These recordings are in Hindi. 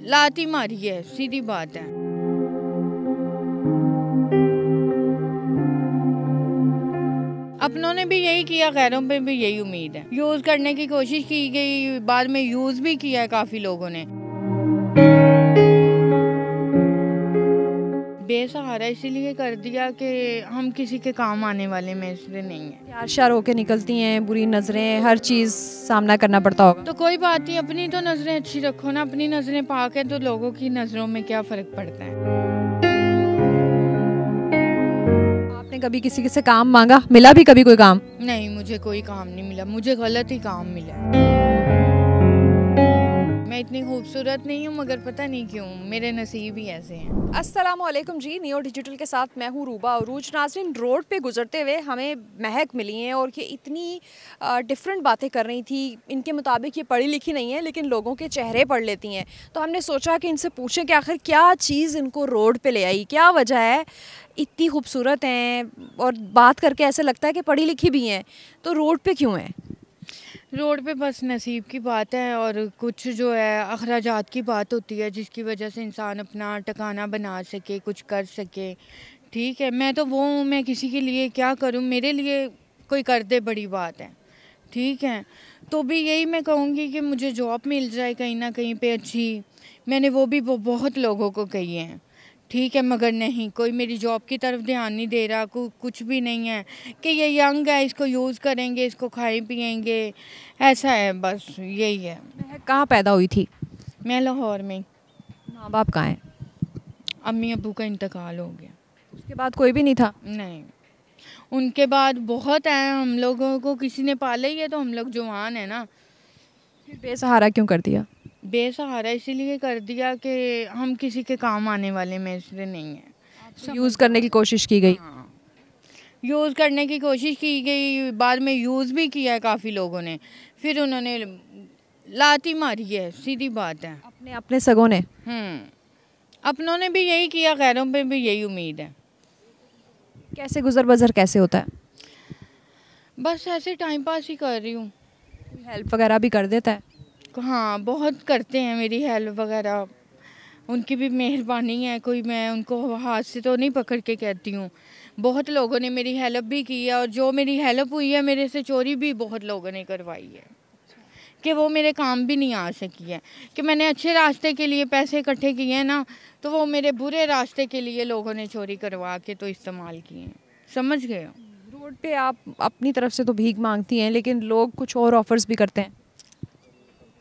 लाती मारी है, सीधी बात है। अपनों ने भी यही किया, गैरों पे भी यही उम्मीद है। यूज करने की कोशिश की गई, बाद में यूज भी किया है काफी लोगों ने। बेसहारा इसीलिए कर दिया कि हम किसी के काम आने वाले में इसलिए नहीं है। यार शार होके निकलती हैं, बुरी नज़रें, हर चीज़ सामना करना पड़ता होगा। तो कोई बात नहीं, अपनी तो नजरें अच्छी रखो ना। अपनी नजरें पाक है तो लोगों की नजरों में क्या फर्क पड़ता है। आपने कभी किसी से काम मांगा, मिला भी कभी कोई काम? नहीं, मुझे कोई काम नहीं मिला, मुझे गलत ही काम मिला। मैं इतनी खूबसूरत नहीं हूँ, मगर पता नहीं क्यों मेरे नसीब ही ऐसे हैं। अस्सलामुअलैकुम जी, नियो डिजिटल के साथ मैं हूँ रूबा अरूज। नाज़रीन, रोड पे गुजरते हुए हमें महक मिली हैं और ये इतनी डिफरेंट बातें कर रही थी। इनके मुताबिक ये पढ़ी लिखी नहीं है, लेकिन लोगों के चेहरे पढ़ लेती हैं। तो हमने सोचा कि इनसे पूछें कि आखिर क्या चीज़ इनको रोड पे ले आई, क्या वजह है, इतनी खूबसूरत हैं और बात करके ऐसा लगता है कि पढ़ी लिखी भी हैं, तो रोड पे क्यों हैं? रोड पे बस नसीब की बात है, और कुछ जो है अखराजात की बात होती है, जिसकी वजह से इंसान अपना टकाना बना सके, कुछ कर सके। ठीक है, मैं तो वो हूँ, मैं किसी के लिए क्या करूँ, मेरे लिए कोई कर दे बड़ी बात है। ठीक है, तो भी यही मैं कहूँगी कि मुझे जॉब मिल जाए कहीं ना कहीं पे अच्छी। मैंने वो भी बहुत लोगों को कही है। ठीक है, मगर नहीं, कोई मेरी जॉब की तरफ ध्यान नहीं दे रहा। कुछ भी नहीं है कि ये यंग है, इसको यूज़ करेंगे, इसको खाए पिएंगे, ऐसा है, बस यही है। महक कहाँ पैदा हुई थी? मैं लाहौर में। माँ बाप कहाँ हैं? अम्मी अब्बू का इंतकाल हो गया। उसके बाद कोई भी नहीं था? नहीं, उनके बाद बहुत है, हम लोगों को किसी ने पाला ही है, तो हम लोग जवान है ना। फिर बेसहारा क्यों कर दिया? बेसहारा इसीलिए कर दिया कि हम किसी के काम आने वाले में इसलिए नहीं है। यूज़ करने की कोशिश की गई? हाँ, यूज़ करने की कोशिश की गई, बाद में यूज़ भी किया है काफ़ी लोगों ने। फिर उन्होंने लाती मारी है, सीधी बात है। अपने अपने सगों ने? अपनों ने भी यही किया, गैरों पे भी यही उम्मीद है। कैसे गुजर बसर कैसे होता है? बस ऐसे टाइम पास ही कर रही हूँ। हेल्प वगैरह भी कर देता है? हाँ, बहुत करते हैं मेरी हेल्प वगैरह, उनकी भी मेहरबानी है। कोई मैं उनको हाथ से तो नहीं पकड़ के कहती हूँ। बहुत लोगों ने मेरी हेल्प भी की है, और जो मेरी हेल्प हुई है, मेरे से चोरी भी बहुत लोगों ने करवाई है कि वो मेरे काम भी नहीं आ सकी है। कि मैंने अच्छे रास्ते के लिए पैसे इकट्ठे किए हैं ना, तो वो मेरे बुरे रास्ते के लिए लोगों ने चोरी करवा के तो इस्तेमाल किए हैं। समझ गए हो? रोड पे आप अपनी तरफ से तो भीख मांगती हैं, लेकिन लोग कुछ और ऑफर्स भी करते हैं।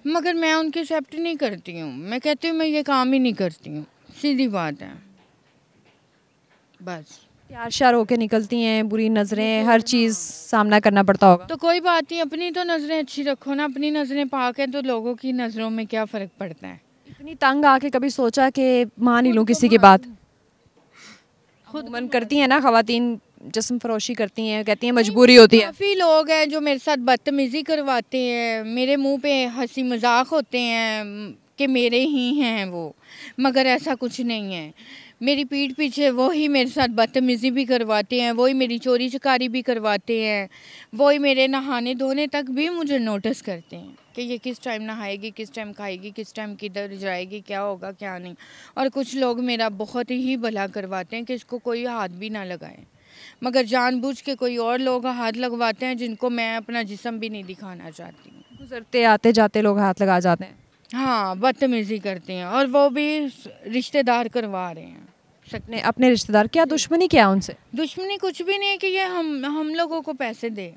मगर मैं उनकी एक्सेप्ट नहीं करती हूँ। मैं कहती हूँ मैं ये काम ही नहीं करती हूँ, सीधी बात है, बस। यार शार होके निकलती हैं, बुरी नज़रें, हर चीज़ सामना करना पड़ता होगा। तो कोई बात नहीं, अपनी तो नज़रें अच्छी रखो ना। अपनी नज़रें पाक है तो लोगों की नज़रों में क्या फ़र्क पड़ता है। इतनी तंग आके कभी सोचा कि मान ही लूँ किसी की बात? खुद मन करती है ना खवातीन, जिस्म फरोशी करती हैं, कहती हैं मजबूरी होती है। काफ़ी लोग हैं जो मेरे साथ बदतमीज़ी करवाते हैं, मेरे मुंह पे हंसी मजाक होते हैं कि मेरे ही हैं वो, मगर ऐसा कुछ नहीं है। मेरी पीठ पीछे वही मेरे साथ बदतमीज़ी भी करवाते हैं, वही मेरी चोरी चकारी भी करवाते हैं, वही मेरे नहाने धोने तक भी मुझे नोटिस करते हैं कि ये किस टाइम नहाएगी, किस टाइम खाएगी, किस टाइम किधर जाएगी, क्या होगा क्या नहीं। और कुछ लोग मेरा बहुत ही भला करवाते हैं कि इसको कोई हाथ भी ना लगाए, मगर जानबूझ के कोई और लोग हाथ लगवाते हैं जिनको मैं अपना जिस्म भी नहीं दिखाना चाहती हूँ। गुजरते आते जाते लोग हाथ लगा जाते हैं। हाँ, बदतमीज़ी करते हैं, और वो भी रिश्तेदार करवा रहे हैं। अपने अपने रिश्तेदार, क्या दुश्मनी क्या उनसे? दुश्मनी कुछ भी नहीं है कि ये हम लोगों को पैसे दे,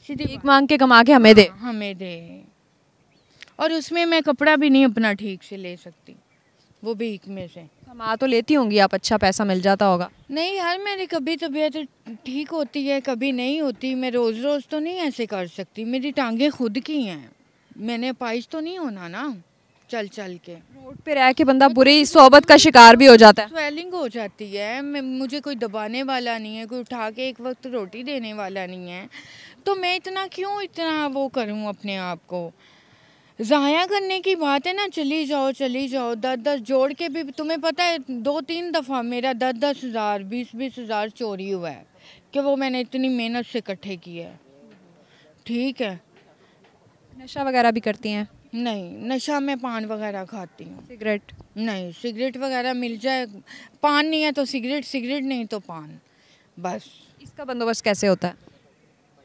सीधी भीख मांग के कमा के हमें दे। हमें दे, और उसमें मैं कपड़ा भी नहीं अपना ठीक से ले सकती, वो भीख में से। कमा तो लेती होंगी आप, अच्छा पैसा मिल जाता होगा। नहीं यार, मेरी कभी तबीयत ठीक होती है, कभी नहीं होती। मैं रोज़ रोज़ तो नहीं ऐसे कर सकती, मेरी टांगे खुद की हैं, मैंने अपाहिज तो नहीं होना ना चल चल के। रोड पे रह के बंदा बुरी सोबत का शिकार भी हो जाता है। स्वेलिंग हो जाती है। मुझे कोई दबाने वाला नहीं है, कोई उठा के एक वक्त रोटी देने वाला नहीं है, तो मैं इतना वो करूँ अपने आप को। ज़ाया करने की बात है ना, चली जाओ 10-10 जोड़ के भी। तुम्हें पता है 2-3 दफ़ा मेरा 10-10 हज़ार 20-20 हज़ार चोरी हुआ है, कि वो मैंने इतनी मेहनत से इकट्ठे किए है। ठीक है। नशा वगैरह भी करती हैं? नहीं, नशा मैं पान वगैरह खाती हूँ। सिगरेट? नहीं, सिगरेट वगैरह मिल जाए, पान नहीं है तो सिगरेट, सिगरेट नहीं तो पान, बस। इसका बंदोबस्त कैसे होता है?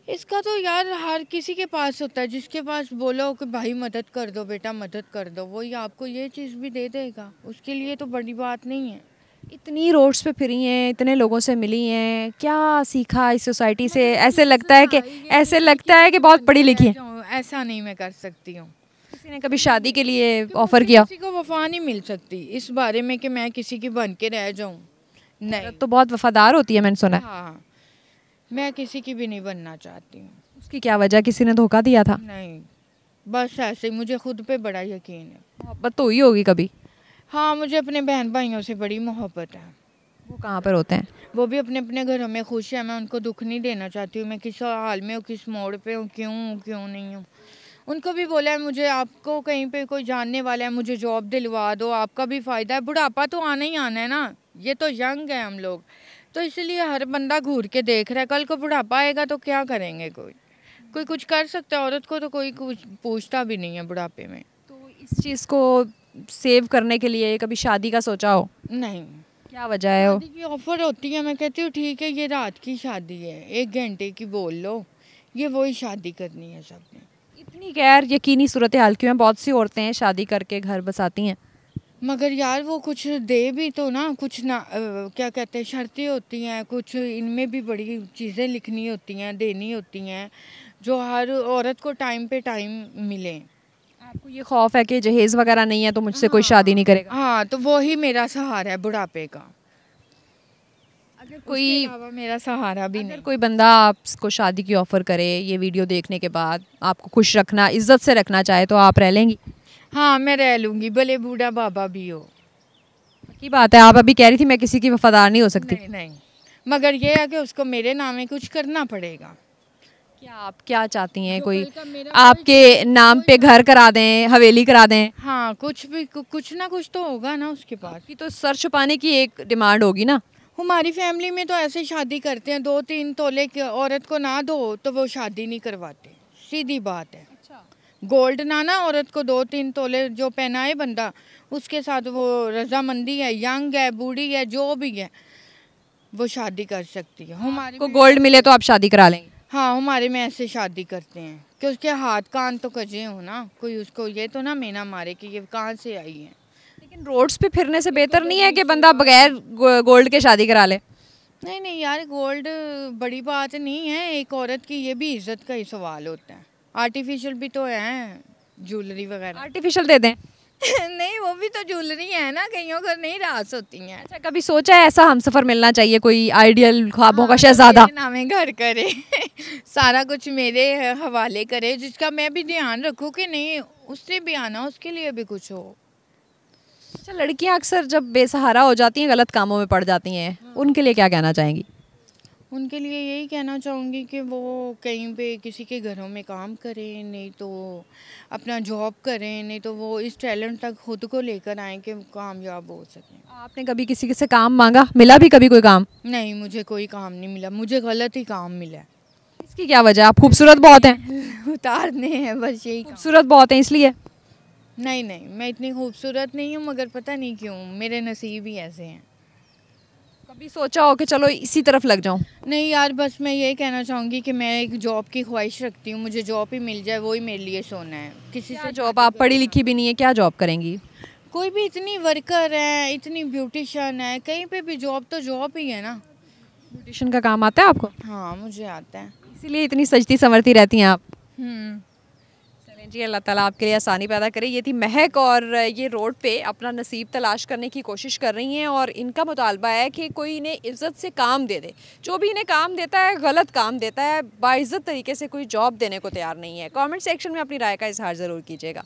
इसका तो यार हर किसी के पास होता है, जिसके पास बोलो कि भाई मदद कर दो बेटा, मदद कर दो, वही आपको ये चीज़ भी दे देगा, उसके लिए तो बड़ी बात नहीं है। इतनी रोड्स पे फिरी हैं, इतने लोगों से मिली हैं, क्या सीखा इस सोसाइटी से? ऐसे लगता है कि बहुत पढ़ी लिखी है। ऐसा नहीं मैं कर सकती हूँ। किसी ने कभी शादी के लिए ऑफर किया? किसी को वफा नहीं मिल सकती इस बारे में कि मैं किसी की बन के रह जाऊँ, नहीं। तो बहुत वफादार होती है, मैंने सुना है। हाँ, मैं किसी की भी नहीं बनना चाहती हूँ। उसकी क्या वजह, किसी ने धोखा दिया था? नहीं, बस ऐसे ही, मुझे खुद पे बड़ा यकीन है। मोहब्बत तो हुई होगी कभी? हाँ, मुझे अपने बहन भाइयों से बड़ी मोहब्बत है। वो कहाँ पर होते हैं? वो भी अपने अपने घरों में खुश है, मैं उनको दुख नहीं देना चाहती हूँ। मैं किस हाल में हूँ, किस मोड़ पे हूँ, क्यों नहीं हूँ। उनको भी बोला है मुझे, आपको कहीं पे कोई जानने वाला है, मुझे जॉब दिलवा दो, आपका भी फ़ायदा है। बुढ़ापा तो आना ही आना है ना, ये तो यंग है हम लोग, तो इसलिए हर बंदा घूर के देख रहा है। कल को बुढ़ापा आएगा तो क्या करेंगे, कोई कुछ कर सकता है। औरत को तो कोई कुछ पूछता भी नहीं है बुढ़ापे में। तो इस चीज़ को सेव करने के लिए कभी शादी का सोचा हो? नहीं। क्या वजह है? शादी की ऑफर होती है, मैं कहती हूँ ठीक है, ये रात की शादी है, 1 घंटे की बोल लो, ये वही शादी करनी है सबने। इतनी गैर यकीनी सूरत हाल क्यों है? बहुत सी औरतें हैं शादी करके घर बसाती हैं। मगर यार वो कुछ दे भी तो ना, कुछ ना क्या कहते हैं, शर्तें होती हैं, कुछ इनमें भी बड़ी चीज़ें लिखनी होती हैं, देनी होती हैं, जो हर औरत को टाइम पे टाइम मिले। आपको ये खौफ है कि जहेज़ वगैरह नहीं है तो मुझसे कोई शादी नहीं करेगा? हाँ, तो वो ही मेरा सहारा है बुढ़ापे का। अगर कोई मेरा सहारा भी नहीं। कोई बंदा आपको शादी की ऑफ़र करे, ये वीडियो देखने के बाद आपको खुश रखना, इज्जत से रखना चाहे, तो आप रह लेंगी? हाँ, मैं रह लूँगी, भले बूढ़ा बाबा भी हो। की बात है, आप अभी कह रही थी मैं किसी की वफादार नहीं हो सकती। नहीं, मगर ये है कि उसको मेरे नाम में कुछ करना पड़ेगा। क्या आप क्या चाहती हैं? कोई आपके नाम पे घर करा दें, हवेली करा दें? हाँ, कुछ ना कुछ तो होगा ना उसके पास। की तो सर छुपाने की एक डिमांड होगी ना। हमारी फैमिली में तो ऐसे शादी करते हैं, 2-3 तोले की औरत को ना दो तो वो शादी नहीं करवाते, सीधी बात है। अच्छा। गोल्ड ना औरत को 2-3 तोले जो पहनाए बंदा, उसके साथ वो रजामंदी है, यंग है, बूढ़ी है, जो भी है, वो शादी कर सकती है। हमारे को गोल्ड मिले तो आप शादी करा लेंगे? हाँ, हमारे में ऐसे शादी करते हैं कि उसके हाथ कान तो कजे हो ना, कोई उसको ये तो ना मेना मारे कि ये कहाँ से आई है। लेकिन रोड्स पे फिरने से बेहतर नहीं है कि बंदा बगैर गोल्ड के शादी करा ले? नहीं यार, गोल्ड बड़ी बात नहीं है, एक औरत की ये भी इज्जत का ही सवाल होता है। आर्टिफिशियल भी तो है ज्वेलरी वगैरह। आर्टिफिशियल दे दें? नहीं, वो भी तो ज्वेलरी है ना, कईयों को नहीं रास होती हैं। अच्छा, कभी सोचा है ऐसा हमसफर मिलना चाहिए, कोई आइडियल ख्वाबों का शहजादा? नामे घर करे सारा कुछ मेरे हवाले करे, जिसका मैं भी ध्यान रखूं कि नहीं उससे भी आना, उसके लिए भी कुछ हो। अच्छा, लड़कियां अक्सर जब बेसहारा हो जाती हैं, गलत कामों में पड़ जाती हैं, उनके लिए क्या कहना चाहेंगी? उनके लिए यही कहना चाहूँगी कि वो कहीं पे किसी के घरों में काम करें, नहीं तो अपना जॉब करें, नहीं तो वो इस टैलेंट तक खुद को लेकर आएँ कि कामयाब हो सकें। आपने कभी किसी से काम मांगा? मिला भी कभी कोई काम? नहीं, मुझे कोई काम नहीं मिला, मुझे गलत ही काम मिला। इसकी क्या वजह? आप खूबसूरत बहुत हैं। उतारने हैं बस, यही। खूबसूरत बहुत हैं इसलिए? नहीं, मैं इतनी खूबसूरत नहीं हूँ, मगर पता नहीं क्यों मेरे नसीब ही ऐसे हैं। कभी सोचा हो कि चलो इसी तरफ लग जाऊं? नहीं यार, बस मैं ये कहना चाहूँगी कि मैं एक जॉब की ख्वाहिश रखती हूँ, मुझे जॉब ही मिल जाए, वही मेरे लिए सोना है। किसी से जॉब? आप पढ़ी लिखी भी नहीं है, क्या जॉब करेंगी? कोई भी, इतनी वर्कर है, इतनी ब्यूटिशियन है, कहीं पे भी जॉब तो जॉब ही है ना। ब्यूटिशियन का काम आता है आपको? हाँ, मुझे आता है, इसीलिए इतनी सजती संवरती रहती हैं आप। चलें जी, अल्लाह ताला आपके लिए आसानी पैदा करे। ये थी महक, और ये रोड पे अपना नसीब तलाश करने की कोशिश कर रही हैं, और इनका मुतालबा है कि कोई इन्हें इज़्ज़त से काम दे दे। जो भी इन्हें काम देता है गलत काम देता है, बाइज़्ज़त तरीके से कोई जॉब देने को तैयार नहीं है। कमेंट सेक्शन में अपनी राय का इजहार ज़रूर कीजिएगा।